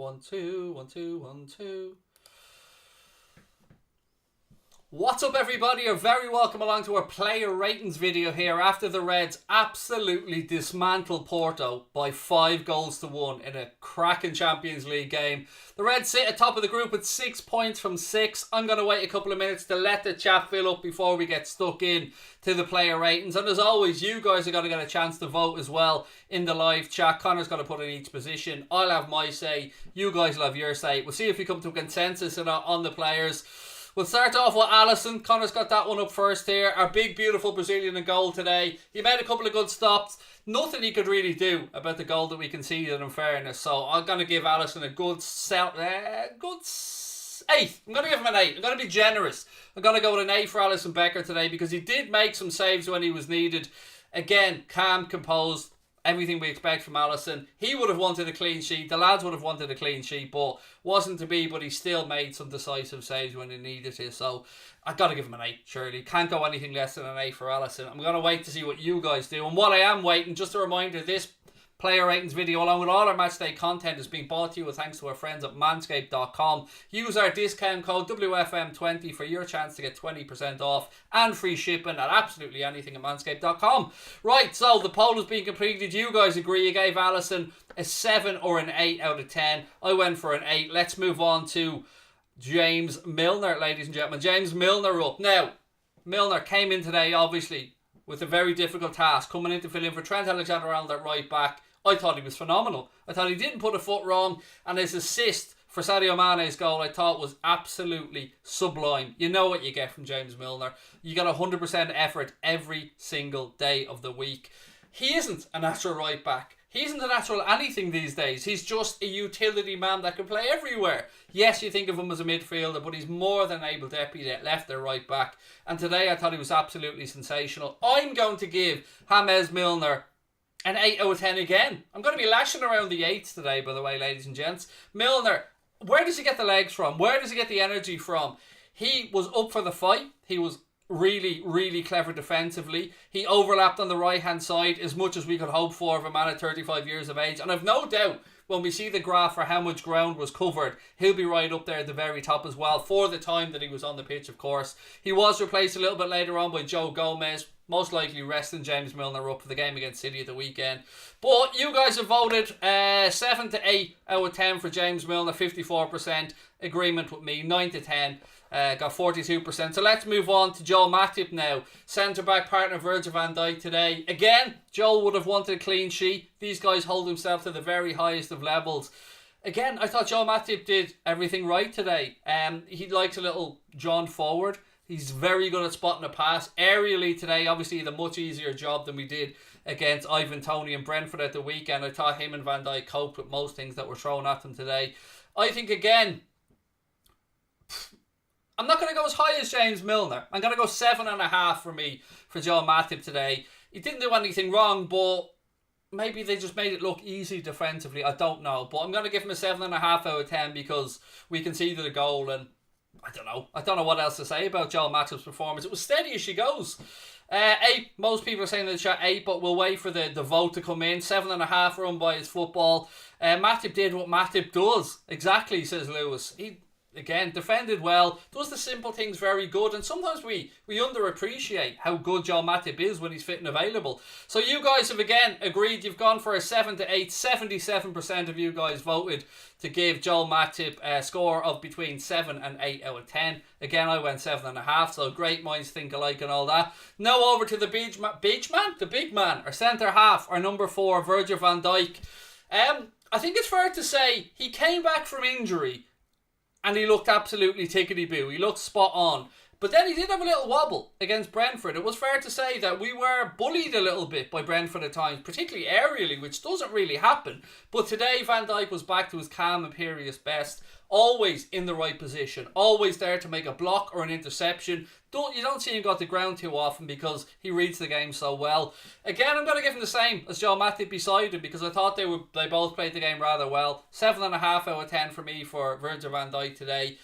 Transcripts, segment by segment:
1, 2, 1, 2, 1, 2. What's up, everybody? You're very welcome along to our player ratings video here after the Reds absolutely dismantled Porto by 5 goals to 1 in a cracking Champions League game. The Reds sit at top of the group with 6 points from 6. I'm going to wait a couple of minutes to let the chat fill up before we get stuck in to the player ratings. And as always, you guys are going to get a chance to vote as well in the live chat. Connor's going to put in each position. I'll have my say. You guys will have your say. We'll see if we come to a consensus or not on the players. We'll start off with ALISSON. Connor's got that one up first here. Our big, beautiful Brazilian in goal today. He made a couple of good stops. Nothing he could really do about the goal that we conceded, in fairness. So I'm going to give ALISSON a good 8. I'm going to give him an 8. I'm going to be generous. I'm going to go with an 8 for Alisson Becker today because he did make some saves when he was needed. Again, calm, composed. Everything we expect from ALISSON. He would have wanted a clean sheet. The lads would have wanted a clean sheet, but wasn't to be. But he still made some decisive saves when he needed to. So I've got to give him an 8, surely. Can't go anything less than an 8 for ALISSON. I'm going to wait to see what you guys do. And what I am waiting, just a reminder, this player ratings video, along with all our matchday content, is being brought to you with thanks to our friends at manscaped.com. Use our discount code WFM20 for your chance to get 20% off and free shipping at absolutely anything at manscaped.com. Right, so the poll has been completed. You guys agree. You gave ALISSON a 7 or an 8 out of 10. I went for an 8. Let's move on to James Milner, ladies and gentlemen. James Milner up. Now, Milner came in today, obviously, with a very difficult task, coming in to fill in for Trent Alexander-Arnold at right back. I thought he was phenomenal. I thought he didn't put a foot wrong, and his assist for Sadio Mane's goal I thought was absolutely sublime. You know what you get from James Milner. You get 100% effort every single day of the week. He isn't a natural right back. He isn't a natural anything these days. He's just a utility man that can play everywhere. Yes, you think of him as a midfielder, but he's more than able to be at left or right back. And today I thought he was absolutely sensational. I'm going to give James Milner an 8 out of 10 again. I'm going to be lashing around the 8s today, by the way, ladies and gents. Milner, where does he get the legs from? Where does he get the energy from? He was up for the fight. He was really, really clever defensively. He overlapped on the right-hand side as much as we could hope for of a man at 35 years of age. And I've no doubt when we see the graph for how much ground was covered, he'll be right up there at the very top as well for the time that he was on the pitch, of course. He was replaced a little bit later on by Joe Gomez, most likely resting James Milner up for the game against City at the weekend. But you guys have voted 7 to 8 out of 10 for James Milner, 54% agreement with me, 9 to 10. Got 42%. So let's move on to Joel Matip now. Centre-back partner Virgil van Dijk today. Again, Joel would have wanted a clean sheet. These guys hold themselves to the very highest of levels. Again, I thought Joel Matip did everything right today. He likes a little John forward. He's very good at spotting a pass. Aerially today, obviously, he had a much easier job than we did against Ivan Toney and Brentford at the weekend. I thought him and Van Dijk coped with most things that were thrown at them today. I think, again, I'm not going to go as high as James Milner. I'm going to go 7.5 for me for Joel Matip today. He didn't do anything wrong, but maybe they just made it look easy defensively. I don't know. But I'm going to give him a 7.5 out of 10 because we conceded a goal and I don't know what else to say about Joel Matip's performance. It was steady as she goes. 8, most people are saying in the chat 8, but we'll wait for the vote to come in. 7.5 run by his football. Matip did what Matip does. Exactly, says Lewis. He, again, defended well, does the simple things very good, and sometimes we underappreciate how good Joel Matip is when he's fit and available. So you guys have again agreed. You've gone for a 7 to 8. 77% of you guys voted to give Joel Matip a score of between 7 and 8 out of 10. Again, I went 7.5, so great minds think alike and all that. Now over to the big man, our centre half, our number 4, Virgil van Dijk. I think it's fair to say he came back from injury and he looked absolutely tickety-boo. He looked spot on. But then he did have a little wobble against Brentford. It was fair to say that we were bullied a little bit by Brentford at times, particularly aerially, which doesn't really happen. But today Van Dijk was back to his calm, imperious best. Always in the right position. Always there to make a block or an interception. You don't see him go to the ground too often because he reads the game so well. Again, I'm going to give him the same as Joel Matip beside him because I thought they both played the game rather well. 7.5 out of 10 for me for Virgil van Dijk today.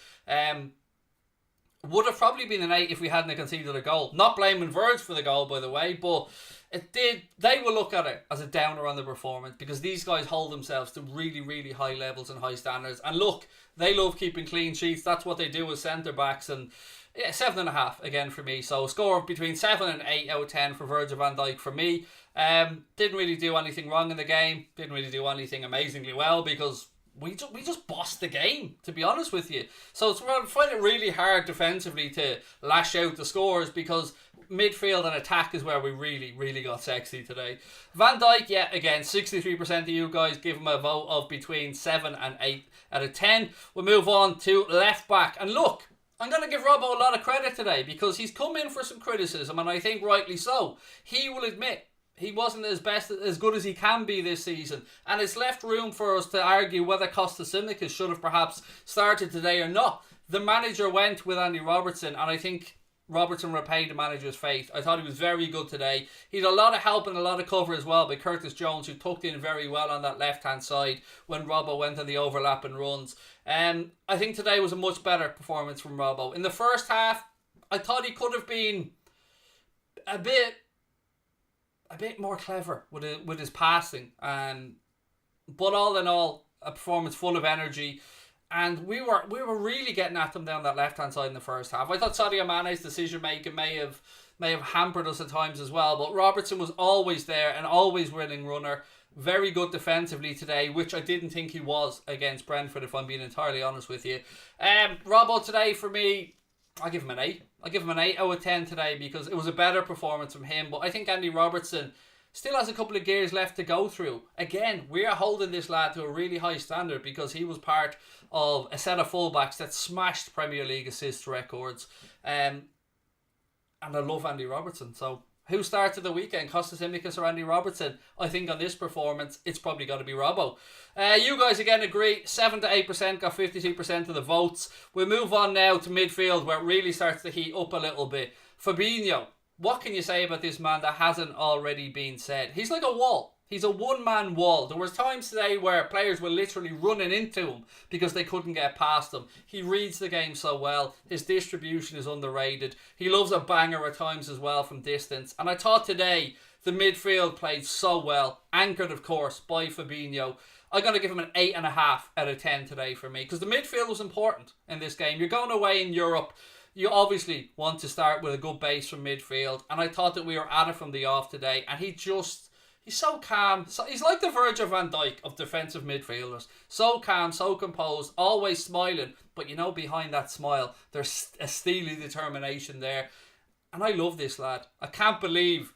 Would have probably been an 8 if we hadn't conceded a goal. Not blaming Verge for the goal, by the way, but it did. They will look at it as a downer on the performance because these guys hold themselves to really, really high levels and high standards. And look, they love keeping clean sheets. That's what they do as centre backs. And yeah, 7.5 again for me. So a score of between 7 and 8 out of 10 for Virgil van Dijk for me. Didn't really do anything wrong in the game. Didn't really do anything amazingly well because we just bossed the game, to be honest with you. So I find it really hard defensively to lash out the scores because midfield and attack is where we really, really got sexy today. Van Dijk, yeah, again, 63% of you guys give him a vote of between 7 and 8 out of 10. We'll move on to left back. And look, I'm going to give Robbo a lot of credit today because he's come in for some criticism, and I think rightly so. He will admit he wasn't as good as he can be this season, and it's left room for us to argue whether Kostas Tsimikas should have perhaps started today or not. The manager went with Andy Robertson, and I think Robertson repaid the manager's faith. I thought he was very good today. He had a lot of help and a lot of cover as well by Curtis Jones, who tucked in very well on that left-hand side when Robbo went on the overlap and runs. I think today was a much better performance from Robbo. In the first half, I thought he could have been a bit more clever with his passing, but all in all, a performance full of energy, and we were really getting at them down that left hand side in the first half. I thought Sadio Mane's decision making may have hampered us at times as well, but Robertson was always there and always winning runner. Very good defensively today, which I didn't think he was against Brentford, if I'm being entirely honest with you. Robbo today for me, I give him an 8. I give him an 8 out of 10 today because it was a better performance from him. But I think Andy Robertson still has a couple of gears left to go through. Again, we are holding this lad to a really high standard because he was part of a set of fullbacks that smashed Premier League assist records. And I love Andy Robertson. So who started the weekend, Kostas Tsimikas or Andy Robertson? I think on this performance, it's probably got to be Robbo. You guys again agree, 7 to 8% got 52% of the votes. We'll move on now to midfield where it really starts to heat up a little bit. Fabinho, what can you say about this man that hasn't already been said? He's like a wall. He's a one-man wall. There was times today where players were literally running into him because they couldn't get past him. He reads the game so well. His distribution is underrated. He loves a banger at times as well from distance. And I thought today the midfield played so well. Anchored, of course, by Fabinho. I'm going to give him an 8.5 out of 10 today for me because the midfield was important in this game. You're going away in Europe. You obviously want to start with a good base from midfield. And I thought that we were at it from the off today. And he's so calm. He's like the Virgil van Dijk of defensive midfielders. So calm, so composed, always smiling. But you know, behind that smile, there's a steely determination there. And I love this lad. I can't believe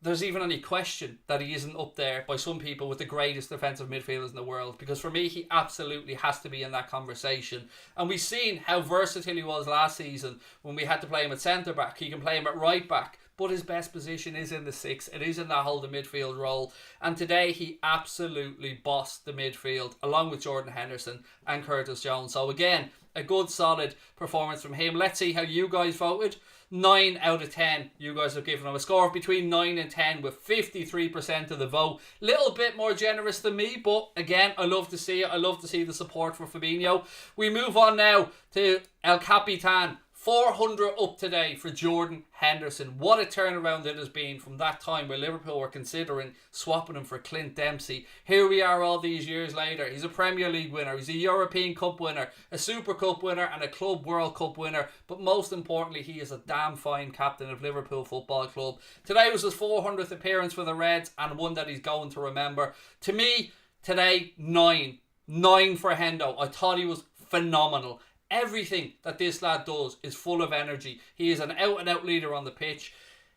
there's even any question that he isn't up there by some people with the greatest defensive midfielders in the world. Because for me, he absolutely has to be in that conversation. And we've seen how versatile he was last season when we had to play him at centre-back. He can play him at right-back. But his best position is in the 6. It is in that holding midfield role. And today he absolutely bossed the midfield along with Jordan Henderson and Curtis Jones. So again, a good solid performance from him. Let's see how you guys voted. 9 out of 10 you guys have given him. A score of between 9 and 10 with 53% of the vote. Little bit more generous than me, but again, I love to see it. I love to see the support for Fabinho. We move on now to El Capitan. 400 up today for Jordan Henderson. What a turnaround it has been from that time where Liverpool were considering swapping him for Clint Dempsey. Here we are all these years later. He's a Premier League winner. He's a European Cup winner, a Super Cup winner and a Club World Cup winner. But most importantly, he is a damn fine captain of Liverpool Football Club. Today was his 400th appearance for the Reds and one that he's going to remember. To me, today, 9. 9 for Hendo. I thought he was phenomenal. Everything that this lad does is full of energy. He is an out-and-out leader on the pitch.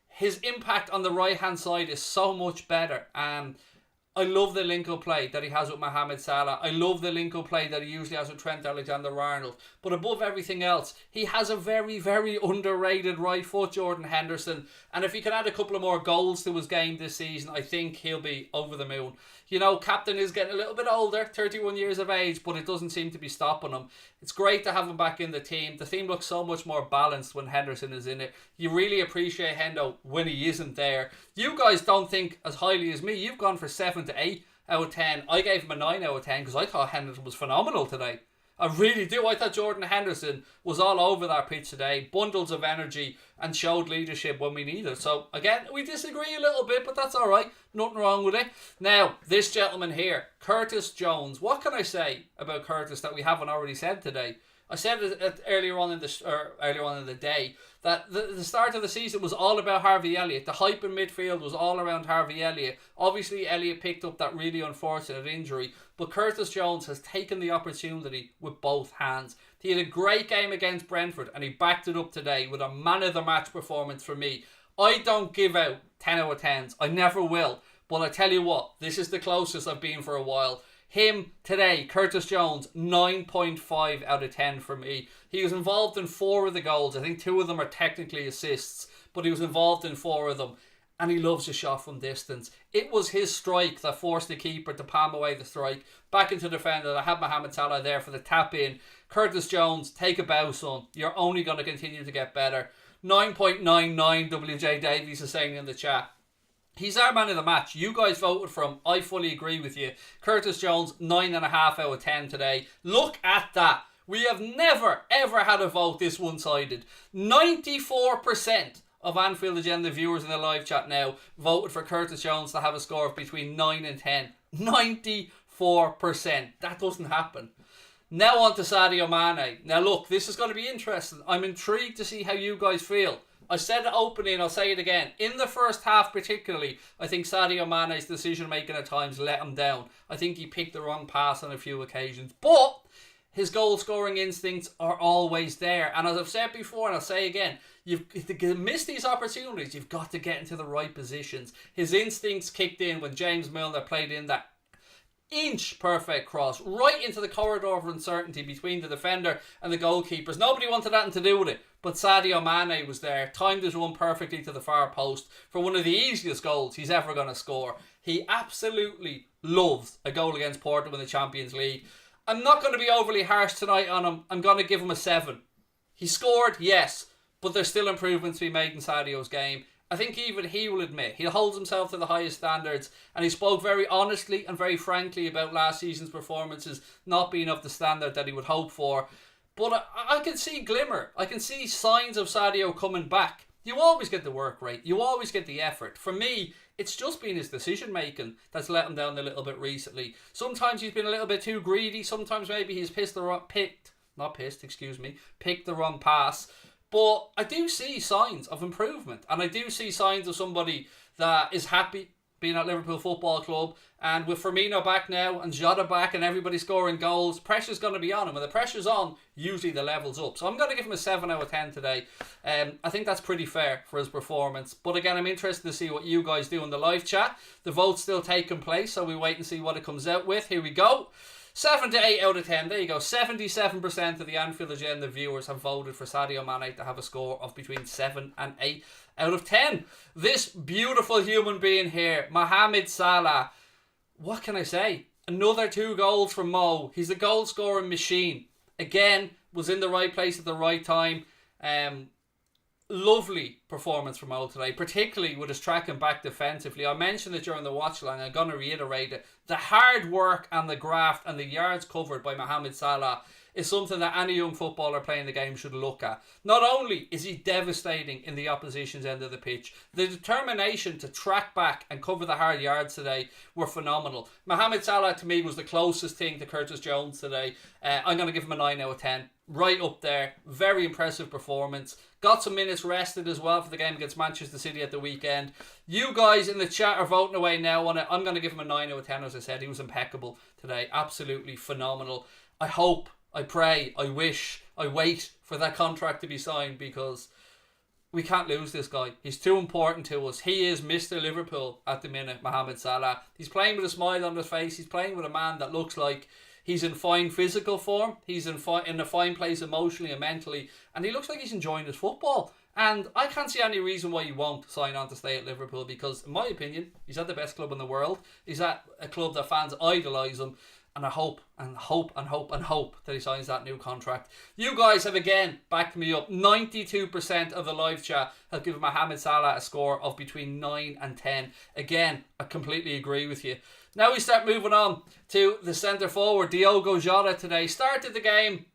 His impact on the right-hand side is so much better. I love the link-up play that he has with Mohamed Salah. I love the link-up play that he usually has with Trent Alexander-Arnold. But above everything else, he has a very, very underrated right foot, Jordan Henderson. And if he can add a couple of more goals to his game this season, I think he'll be over the moon. You know, captain is getting a little bit older, 31 years of age, but it doesn't seem to be stopping him. It's great to have him back in the team. The team looks so much more balanced when Henderson is in it. You really appreciate Hendo when he isn't there. You guys don't think as highly as me. You've gone for 7 to 8 out of 10. I gave him a 9 out of 10 because I thought Henderson was phenomenal today. I really do. I thought Jordan Henderson was all over that pitch today. Bundles of energy and showed leadership when we needed. So, again, we disagree a little bit, but that's all right. Nothing wrong with it. Now, this gentleman here, Curtis Jones. What can I say about Curtis that we haven't already said today? I said it earlier on in the day that the start of the season was all about Harvey Elliott. The hype in midfield was all around Harvey Elliott. Obviously, Elliott picked up that really unfortunate injury, but Curtis Jones has taken the opportunity with both hands. He had a great game against Brentford, and he backed it up today with a man of the match performance for me. I don't give out 10 out of 10s. I never will. But I tell you what, this is the closest I've been for a while. Him today, Curtis Jones, 9.5 out of 10 for me. He was involved in 4 of the goals. I think 2 of them are technically assists, but he was involved in 4 of them. And he loves a shot from distance. It was his strike that forced the keeper to palm away the strike. Back into defender. I had Mohamed Salah there for the tap in. Curtis Jones, take a bow, son. You're only going to continue to get better. 9.99 WJ Davies is saying in the chat. He's our man of the match. You guys voted for him. I fully agree with you. Curtis Jones, 9.5 out of 10 today. Look at that. We have never, ever had a vote this one-sided. 94% of Anfield Agenda viewers in the live chat now voted for Curtis Jones to have a score of between 9 and 10. 94%. That doesn't happen. Now on to Sadio Mane. Now look, this is going to be interesting. I'm intrigued to see how you guys feel. I said it openly and I'll say it again. In the first half particularly, I think Sadio Mane's decision making at times let him down. I think he picked the wrong pass on a few occasions. But his goal scoring instincts are always there. And as I've said before and I'll say again, if you miss these opportunities, you've got to get into the right positions. His instincts kicked in when James Milner played in that inch perfect cross right into the corridor of uncertainty between the defender and the goalkeepers. Nobody wanted that to do with it, but Sadio Mane was there, timed his run perfectly to the far post for one of the easiest goals he's ever going to score. He absolutely loves a goal against Porto in the Champions League. I'm not going to be overly harsh tonight on him. I'm going to give him a 7. He scored, yes, but there's still improvements to be made in Sadio's game. I think even he will admit he holds himself to the highest standards, and he spoke very honestly and very frankly about last season's performances not being of the standard that he would hope for. But I can see glimmer. I can see signs of Sadio coming back. You always get the work rate. You always get the effort. For me, it's just been his decision making that's let him down a little bit recently. Sometimes he's been a little bit too greedy. Sometimes maybe he's picked the wrong pass. But I do see signs of improvement, and I do see signs of somebody that is happy being at Liverpool Football Club. And with Firmino back now and JOTA back and everybody scoring goals, pressure's going to be on him. When the pressure's on, usually the level's up. So I'm going to give him a 7 out of 10 today. I think that's pretty fair for his performance. But again, I'm interested to see what you guys do in the live chat. The vote's still taking place, so we wait and see what it comes out with. Here we go. 7 to 8 out of 10. There you go. 77% of the Anfield Agenda viewers have voted for Sadio Mane to have a score of between 7 and 8 out of 10. This beautiful human being here, Mohamed Salah. What can I say? Another 2 goals from Mo. He's a goal scoring machine. Again, was in the right place at the right time. Lovely performance from Mo today, particularly with his tracking back defensively. I mentioned it during the watch line. I'm going to reiterate it. The hard work and the graft and the yards covered by Mohamed Salah is something that any young footballer playing the game should look at. Not only is he devastating in the opposition's end of the pitch, the determination to track back and cover the hard yards today were phenomenal. Mohamed Salah to me was the closest thing to Curtis Jones today. I'm going to give him a 9 out of 10. Right up there. Very impressive performance. Got some minutes rested as well for the game against Manchester City at the weekend. You guys in the chat are voting away now on it. I'm going to give him a 9 out of 10, as I said. He was impeccable today. Absolutely phenomenal. I hope, I pray, I wish, I wait for that contract to be signed, because we can't lose this guy. He's too important to us. He is Mr. Liverpool at the minute, Mohamed Salah. He's playing with a smile on his face. He's playing with a man that looks like he's in fine physical form. He's in a fine place emotionally and mentally. And he looks like he's enjoying his football. And I can't see any reason why he won't sign on to stay at Liverpool, because, in my opinion, he's at the best club in the world. He's at a club that fans idolise him. And I hope and hope and hope and hope that he signs that new contract. You guys have again backed me up. 92% of the live chat have given Mohamed Salah a score of between 9 and 10. Again, I completely agree with you. Now we start moving on to the centre forward, Diogo Jota today. Started the game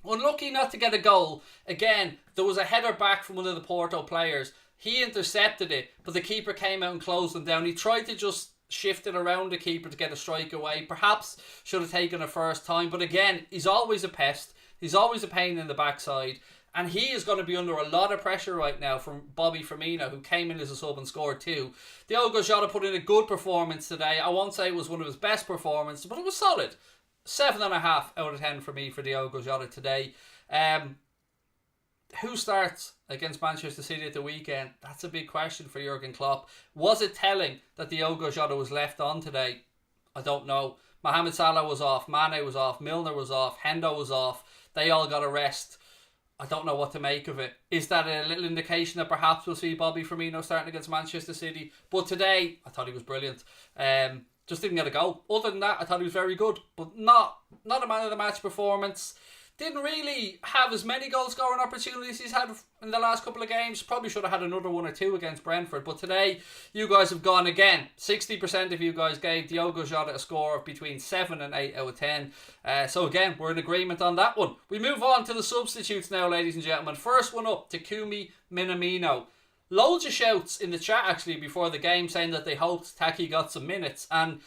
unlucky not to get a goal. Again, there was a header back from one of the Porto players. He intercepted it, but the keeper came out and closed him down. He tried to just shift it around the keeper to get a strike away. Perhaps should have taken it first time. But again, he's always a pest. He's always a pain in the backside. And he is going to be under a lot of pressure right now from Bobby Firmino, who came in as a sub and scored 2. Diogo Jota put in a good performance today. I won't say it was one of his best performances, but it was solid. 7.5 out of 10 for me for Diogo Jota today. Who starts against Manchester City at the weekend? That's a big question for Jurgen Klopp. Was it telling that Diogo Jota was left on today? I don't know. Mohamed Salah was off, Mane was off, Milner was off, Hendo was off. They all got a rest. I don't know what to make of it. Is that a little indication that perhaps we'll see Bobby Firmino starting against Manchester City? But today, I thought he was brilliant. Just didn't get a goal. Other than that, I thought he was very good. But not a man of the match performance. Didn't really have as many goal scoring opportunities he's had in the last couple of games. Probably should have had another 1 or 2 against Brentford. But today, you guys have gone again. 60% of you guys gave Diogo Jota a score of between 7 and 8 out of 10. So again, we're in agreement on that one. We move on to the substitutes now, ladies and gentlemen. First one up, Takumi Minamino. Loads of shouts in the chat actually before the game saying that they hoped Taki got some minutes. And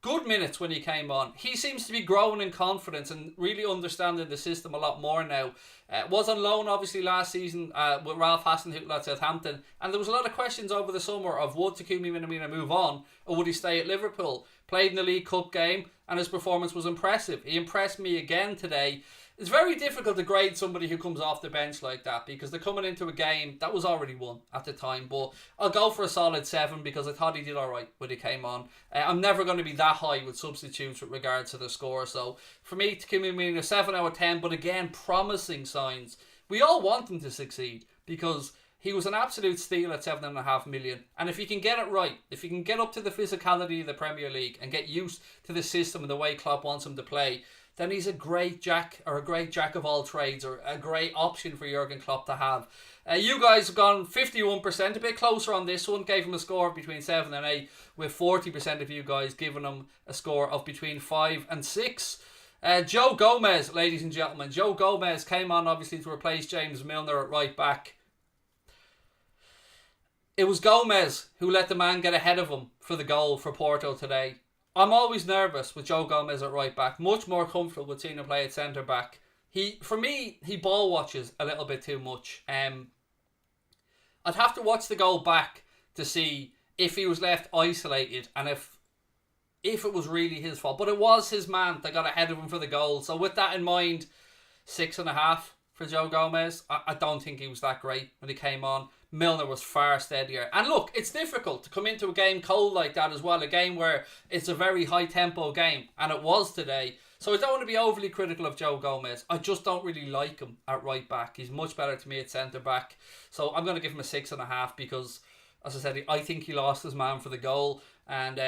good minutes when he came on. He seems to be growing in confidence and really understanding the system a lot more now. Was on loan obviously last season with Ralph Hasenhüttl at Southampton, and there was a lot of questions over the summer of would Takumi Minamino move on or would he stay at Liverpool. Played in the League Cup game and his performance was impressive. He impressed me again today. It's very difficult to grade somebody who comes off the bench like that because they're coming into a game that was already won at the time. But I'll go for a solid 7 because I thought he did alright when he came on. I'm never going to be that high with substitutes with regards to the score. So for me, Takumi Minamino, 7 out of 10. But again, promising signs. We all want him to succeed because he was an absolute steal at 7.5 million. And if he can get it right, if he can get up to the physicality of the Premier League and get used to the system and the way Klopp wants him to play, then he's a great jack of all trades or a great option for Jurgen Klopp to have. You guys have gone 51%, a bit closer on this one. Gave him a score of between 7 and 8, with 40% of you guys giving him a score of between 5 and 6. Joe Gomez, ladies and gentlemen. Joe Gomez came on obviously to replace James Milner at right back. It was Gomez who let the man get ahead of him for the goal for Porto today. I'm always nervous with Joe Gomez at right back. Much more comfortable with seeing him play at centre back. For me, he ball watches a little bit too much. I'd have to watch the goal back to see if he was left isolated and if it was really his fault. But it was his man that got ahead of him for the goal. So with that in mind, 6.5 for Joe Gomez. I don't think he was that great when he came on. Milner was far steadier. And look, it's difficult to come into a game cold like that as well. A game where it's a very high tempo game. And it was today. So I don't want to be overly critical of Joe Gomez. I just don't really like him at right back. He's much better to me at centre back. So I'm going to give him a 6.5 because, as I said, I think he lost his man for the goal. And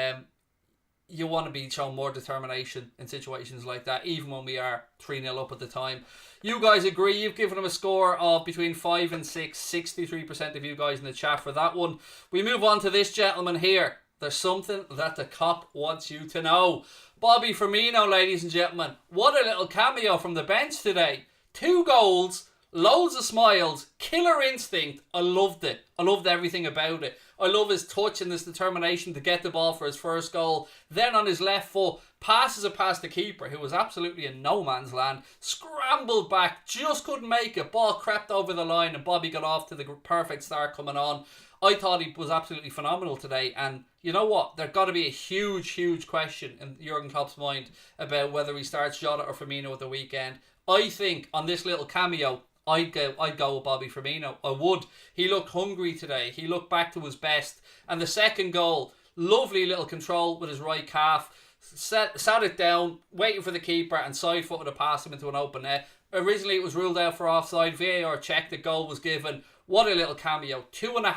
you want to be showing more determination in situations like that, even when we are 3-0 up at the time. You guys agree. You've given him a score of between 5 and 6. 63% of you guys in the chat for that one. We move on to this gentleman here. There's something that the cop wants you to know. Bobby Firmino, ladies and gentlemen. What a little cameo from the bench today. 2 goals, loads of smiles, killer instinct. I loved it. I loved everything about it. I love his touch and his determination to get the ball for his first goal. Then on his left foot, passes it past the keeper, who was absolutely in no man's land. Scrambled back, just couldn't make it. Ball crept over the line and Bobby got off to the perfect start coming on. I thought he was absolutely phenomenal today. And you know what? There's got to be a huge, huge question in Jurgen Klopp's mind about whether he starts Jota or Firmino at the weekend. I think on this little cameo, I'd go with Bobby Firmino. I would. He looked hungry today. He looked back to his best. And the second goal, lovely little control with his right calf. Sat it down, waiting for the keeper and side-footed to pass him into an open net. Originally it was ruled out for offside. VAR checked, the goal was given. What a little cameo. 2 goals,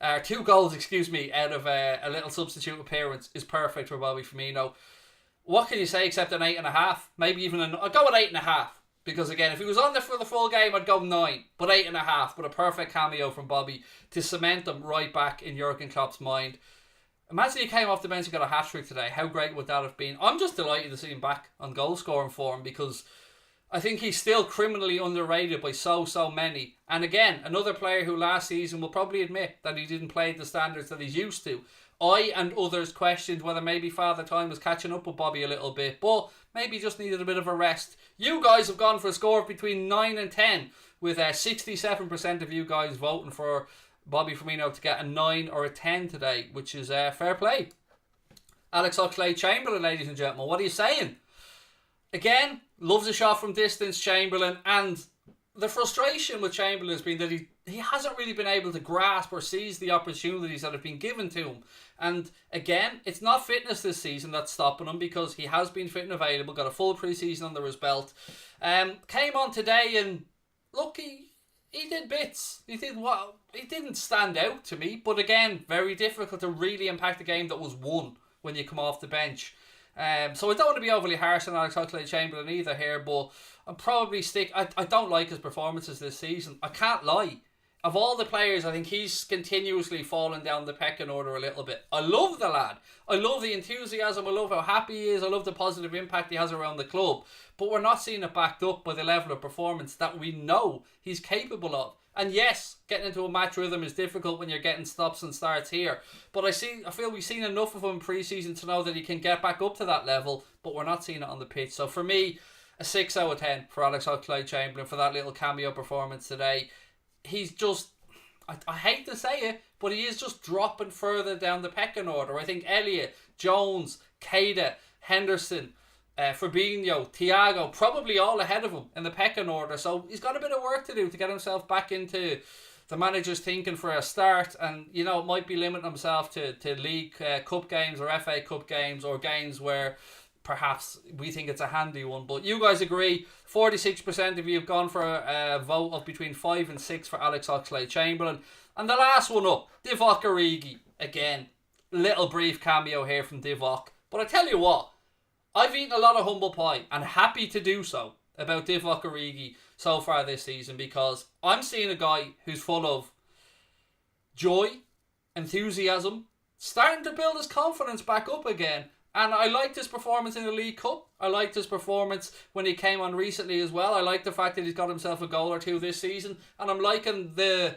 out of a little substitute appearance is perfect for Bobby Firmino. what can you say except an 8.5? Maybe even I'd go with 8.5. Because again, if he was on there for the full game, I'd go 9. But 8.5. But a perfect cameo from Bobby to cement him right back in Jurgen Klopp's mind. Imagine he came off the bench and got a hat-trick today. How great would that have been? I'm just delighted to see him back on goal-scoring form because I think he's still criminally underrated by so many. And again, another player who last season will probably admit that he didn't play at the standards that he's used to. I and others questioned whether maybe Father Time was catching up with Bobby a little bit, but maybe just needed a bit of a rest. You guys have gone for a score of between 9 and 10, with 67% of you guys voting for Bobby Firmino to get a 9 or a 10 today, which is fair play. Alex Oxlade-Chamberlain, ladies and gentlemen, what are you saying? Again, loves a shot from distance, Chamberlain, and the frustration with Chamberlain has been that he hasn't really been able to grasp or seize the opportunities that have been given to him. And again, it's not fitness this season that's stopping him, because he has been fit and available, got a full pre-season under his belt. Came on today and look, he did bits. He didn't stand out to me, but again, very difficult to really impact a game that was won when you come off the bench. So I don't want to be overly harsh on Alex Oxlade-Chamberlain either here, but I'm probably I don't like his performances this season. I can't lie. Of all the players, I think he's continuously fallen down the pecking order a little bit. I love the lad. I love the enthusiasm. I love how happy he is. I love the positive impact he has around the club. But we're not seeing it backed up by the level of performance that we know he's capable of. And yes, getting into a match rhythm is difficult when you're getting stops and starts here. But I feel we've seen enough of him pre-season to know that he can get back up to that level, but we're not seeing it on the pitch. So for me, a 6 out of 10 for Alex Oxlade-Chamberlain for that little cameo performance today. He's just, I hate to say it, but he is just dropping further down the pecking order. I think Elliott, Jones, Keita, Henderson, Fabinho, Thiago, probably all ahead of him in the pecking order. So he's got a bit of work to do to get himself back into the manager's thinking for a start. And, you know, it might be limiting himself to League Cup games or FA Cup games or games where perhaps we think it's a handy one. But you guys agree. 46% of you have gone for a vote of between 5 and 6 for Alex Oxlade-Chamberlain. And the last one up, Divock Origi. Again, little brief cameo here from Divock. But I tell you what, I've eaten a lot of humble pie, and happy to do so, about Divock Origi so far this season, because I'm seeing a guy who's full of joy, enthusiasm, starting to build his confidence back up again. And I liked his performance in the League Cup. I liked his performance when he came on recently as well. I like the fact that he's got himself a goal or two this season. And I'm liking the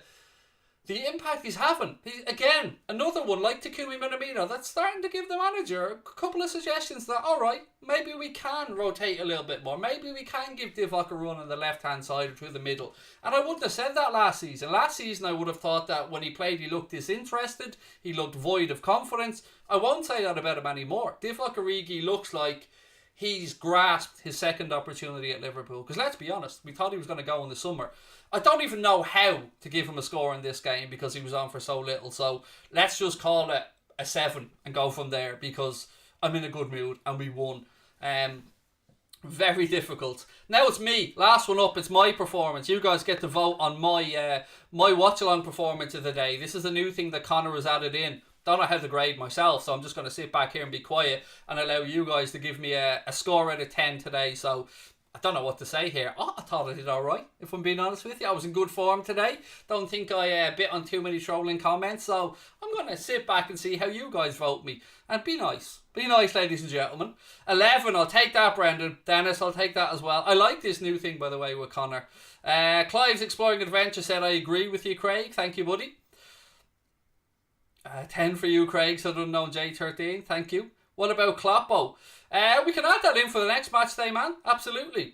impact he's having. Again, another one like Takumi Minamino that's starting to give the manager a couple of suggestions that, alright, maybe we can rotate a little bit more. Maybe we can give Divock a run on the left-hand side or through the middle. And I wouldn't have said that last season. Last season I would have thought that when he played he looked disinterested. He looked void of confidence. I won't say that about him anymore. Divock Origi looks like he's grasped his second opportunity at Liverpool. Because let's be honest, we thought he was going to go in the summer. I don't even know how to give him a score in this game because he was on for so little. So let's just call it a 7 and go from there, because I'm in a good mood and we won. Very difficult. Now it's me. Last one up. It's my performance. You guys get to vote on my watch-along performance of the day. This is a new thing that Connor has added in. Don't know how to grade myself, so I'm just going to sit back here and be quiet and allow you guys to give me a score out of 10 today. So I don't know what to say here. I thought I did alright, if I'm being honest with you. I was in good form today. Don't think I bit on too many trolling comments, so I'm going to sit back and see how you guys vote me. And be nice. Be nice, ladies and gentlemen. 11, I'll take that, Brendan. Dennis, I'll take that as well. I like this new thing, by the way, with Connor. Clive's Exploring Adventure said, I agree with you, Craig. Thank you, buddy. 10 for you, Craig, so unknown J13. Thank you. What about Kloppo? We can add that in for the next match day, man. Absolutely.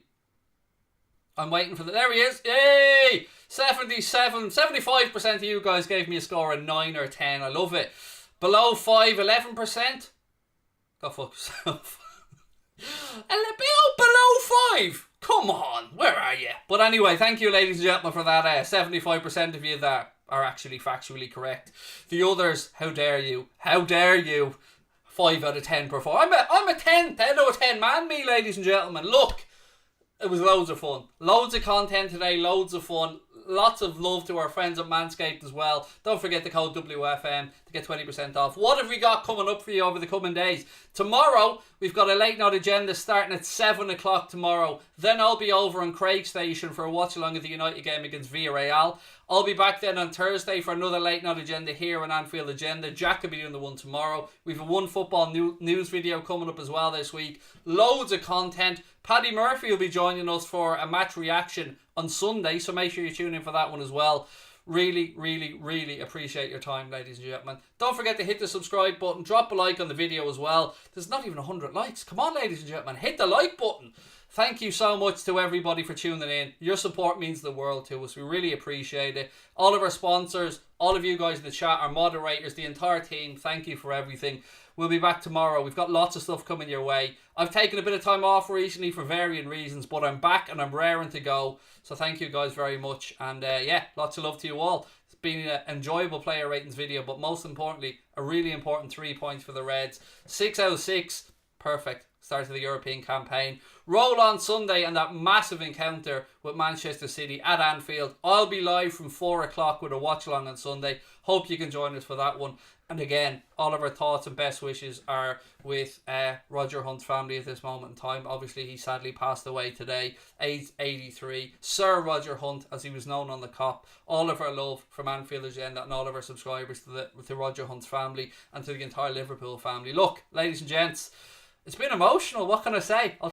I'm waiting for there he is. Yay! 75% of you guys gave me a score of 9 or 10. I love it. Below 5, 11%. Go fuck yourself. Below 5. Come on, where are you? But anyway, thank you, ladies and gentlemen, for that. 75% of you that are actually factually correct. The others, how dare you? How dare you? 5 out of 10 perform. I'm a 10 out of 10 man, me, ladies and gentlemen. Look, it was loads of fun. Loads of content today, loads of fun. lots of love to our friends at Manscaped as well. Don't forget the code WFM to get 20% off. What have we got coming up for you over the coming days? Tomorrow, we've got a late night agenda starting at 7 o'clock tomorrow. Then I'll be over on Craig Station for a watch along of the United game against Villarreal. I'll be back then on Thursday for another late night agenda here on Anfield Agenda. Jack will be doing the one tomorrow. We've a One Football news video coming up as well this week. Loads of content. Paddy Murphy will be joining us for a match reaction on Sunday, so make sure you tune in for that one as well. Really, really, really appreciate your time, ladies and gentlemen. Don't forget to hit the subscribe button. Drop a like on the video as well. There's not even 100 likes. Come on, ladies and gentlemen. Hit the like button. Thank you so much to everybody for tuning in. Your support means the world to us. We really appreciate it. All of our sponsors, all of you guys in the chat, our moderators, the entire team, thank you for everything. We'll be back tomorrow. We've got lots of stuff coming your way. I've taken a bit of time off recently for varying reasons, but I'm back and I'm raring to go. So thank you guys very much. And yeah, lots of love to you all. It's been an enjoyable player ratings video, but most importantly, a really important 3 points for the Reds. 6 out of 6. Perfect. Start of the European campaign. Roll on Sunday and that massive encounter with Manchester City at Anfield. I'll be live from 4 o'clock with a watch along on Sunday. Hope you can join us for that one. And again, all of our thoughts and best wishes are with Roger Hunt's family at this moment in time. Obviously, he sadly passed away today, age 83. Sir Roger Hunt, as he was known on the COP. All of our love from Anfield Agenda and all of our subscribers to Roger Hunt's family and to the entire Liverpool family. Look, ladies and gents, it's been emotional. What can I say?